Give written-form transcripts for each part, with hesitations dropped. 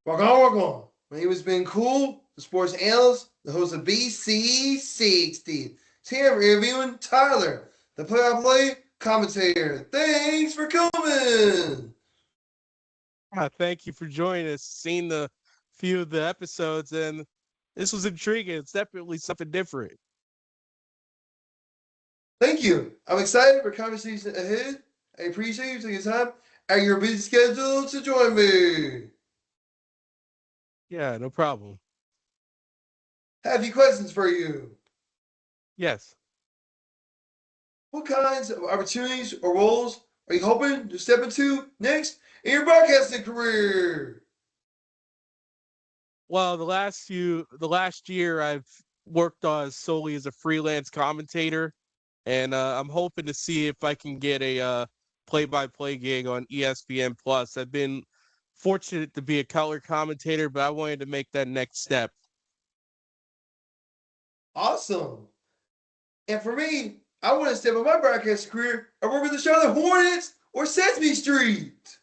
Rock on, rock on. My name is Ben Cool, the sports analyst, the host of BC60. Today I'm interviewing Tyler, the play-by-play commentator. Thanks for coming. Thank you for joining us. Seen the few of the episodes, and this was intriguing. It's definitely something different. Thank you. I'm excited for conversation ahead. I appreciate you taking time out of your busy schedule to join me. Yeah, no problem. I have a few questions for you. Yes. What kinds of opportunities or roles are you hoping to step into next in your broadcasting career? Well, the last year, I've worked on solely as a freelance commentator, and I'm hoping to see if I can get a play-by-play gig on ESPN Plus. I've been fortunate to be a color commentator, but I wanted to make that next step. Awesome. And for me, I want to step in my broadcast career and work with the Charlotte Hornets or Sesame Street.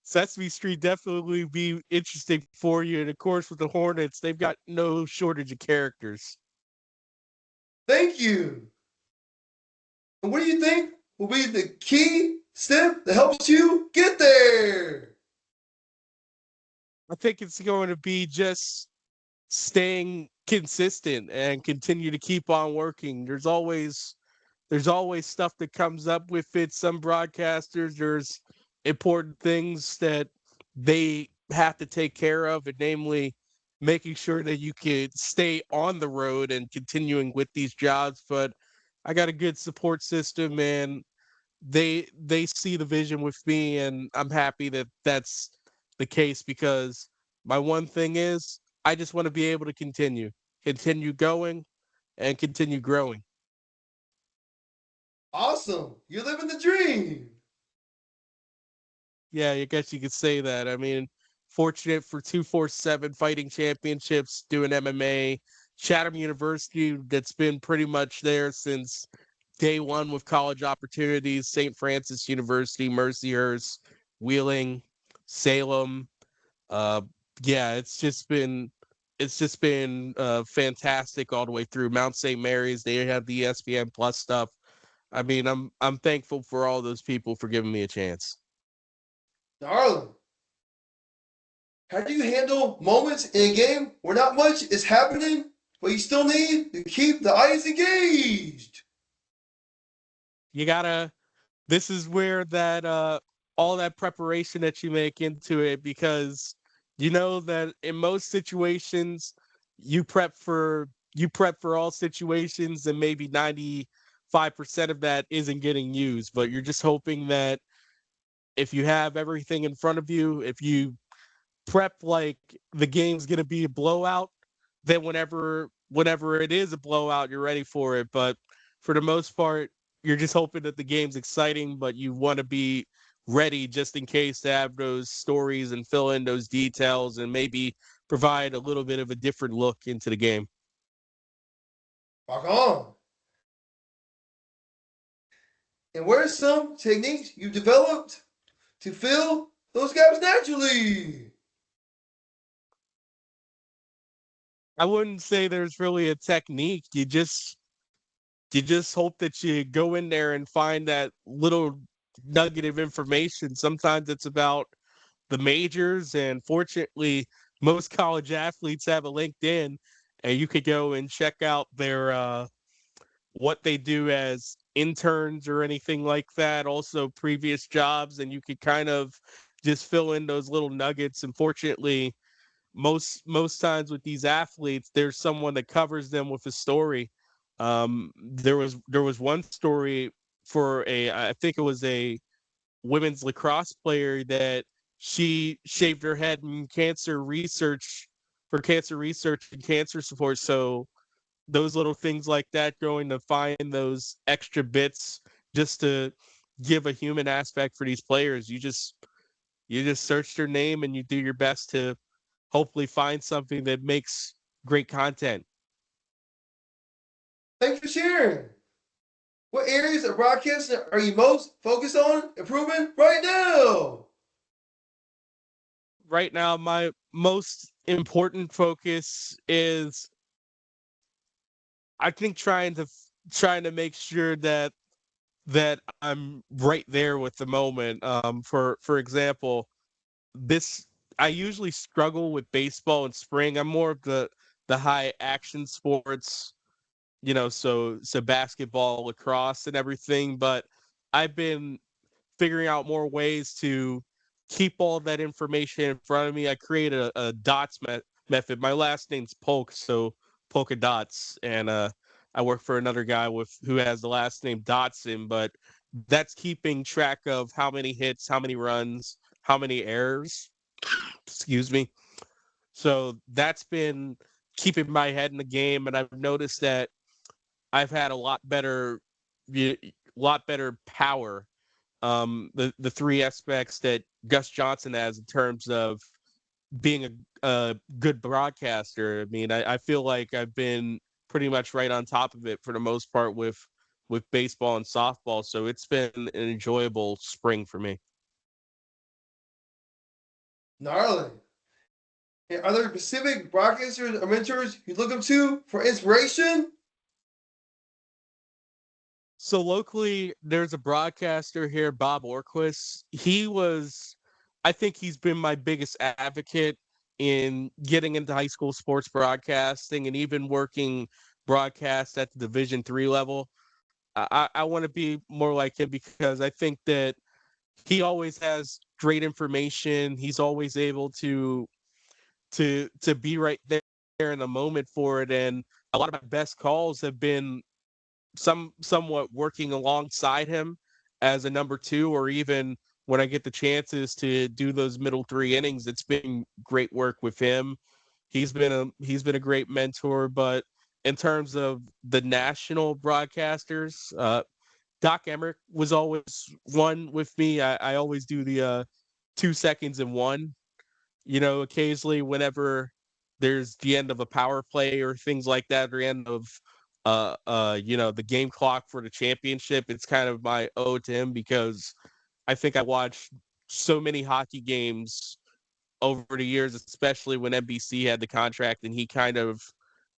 Sesame Street definitely be interesting for you. And of course, with the Hornets, they've got no shortage of characters. Thank you. And what do you think will be the key step that helps you get there? I think it's going to be just staying consistent and continue to keep on working. There's always stuff that comes up with it. Some broadcasters, there's important things that they have to take care of, and namely making sure that you could stay on the road and continuing with these jobs. But I got a good support system, and they see the vision with me, and I'm happy that that's the case because my one thing is I just want to be able to continue going and continue growing. Awesome. You're living the dream. Yeah, I guess you could say that. I mean, fortunate for 247 fighting championships, doing MMA, Chatham University, that's been pretty much there since day one with college opportunities, St. Francis University, Mercyhurst, Wheeling, Salem. Uh, yeah, it's just been fantastic all the way through. Mount St. Mary's, they have the ESPN Plus stuff. I mean, I'm thankful for all those people for giving me a chance. Darling, how do you handle moments in a game where not much is happening, but you still need to keep the audience engaged? You gotta This is where that all that preparation that you make into it, because you know that in most situations you prep for all situations, and maybe 95% of that isn't getting used, but you're just hoping that if you have everything in front of you, if you prep like the game's going to be a blowout, then whenever it is a blowout, you're ready for it. But for the most part, you're just hoping that the game's exciting, but you want to be ready just in case to have those stories and fill in those details and maybe provide a little bit of a different look into the game. Rock on. And what are some techniques you've developed to fill those gaps naturally? I wouldn't say there's really a technique. You just hope that you go in there and find that little nugget of information. Sometimes it's about the majors, and fortunately, most college athletes have a LinkedIn, and you could go and check out their what they do as interns or anything like that. Also, previous jobs, and you could kind of just fill in those little nuggets. And fortunately, most times with these athletes, there's someone that covers them with a story. There was one story for I think it was a women's lacrosse player that she shaved her head in cancer research and cancer support. So those little things like that, going to find those extra bits just to give a human aspect for these players. You just search their name and you do your best to hopefully find something that makes great content. Thanks for sharing. What areas of broadcasting are you most focused on improving right now? right now my most important focus is I think trying to make sure that I'm right there with the moment. For example, this I usually struggle with baseball in spring. I'm more of the high action sports, so basketball, lacrosse, and everything. But I've been figuring out more ways to keep all that information in front of me. I created a dots method. My last name's Polk, so polka dots, and I work for another guy who has the last name Dotson, but that's keeping track of how many hits, how many runs, how many errors. Excuse me. So that's been keeping my head in the game, and I've noticed that I've had a lot better power. The three aspects that Gus Johnson has in terms of being a good broadcaster. I mean, I feel like I've been pretty much right on top of it for the most part with baseball and softball. So it's been an enjoyable spring for me. Gnarly. And are there specific broadcasters or mentors you look up to for inspiration? So locally, there's a broadcaster here, Bob Orquist. I think he's been my biggest advocate in getting into high school sports broadcasting and even working broadcast at the Division III level. I want to be more like him because I think that he always has great information. He's always able to be right there in the moment for it. And a lot of my best calls have been somewhat working alongside him as a number two, or even when I get the chances to do those middle three innings, it's been great work with him. He's been a great mentor, but in terms of the national broadcasters, Doc Emmerich was always one with me. I always do the 2 seconds in one. Occasionally whenever there's the end of a power play or things like that, or end of the game clock for the championship, it's kind of my ode to him because I think I watched so many hockey games over the years, especially when NBC had the contract, and he kind of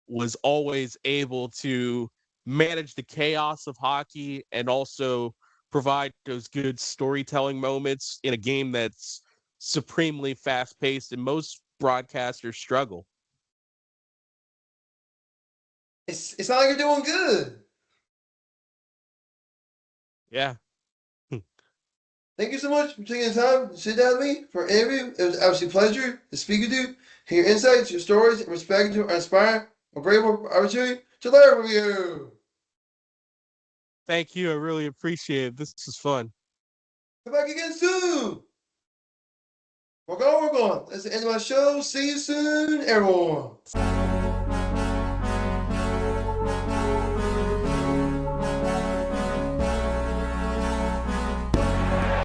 was always able to manage the chaos of hockey and also provide those good storytelling moments in a game that's supremely fast paced and most broadcasters struggle. It's not like you're doing good. Yeah. Thank you so much for taking the time to sit down with me for an interview. It was absolutely a pleasure to speak with you, hear your insights, your stories, and respect to inspire. I'm grateful for the opportunity to learn from you. Thank you. I really appreciate it. This is fun. Come back again soon. We're going. That's the end of my show. See you soon, everyone.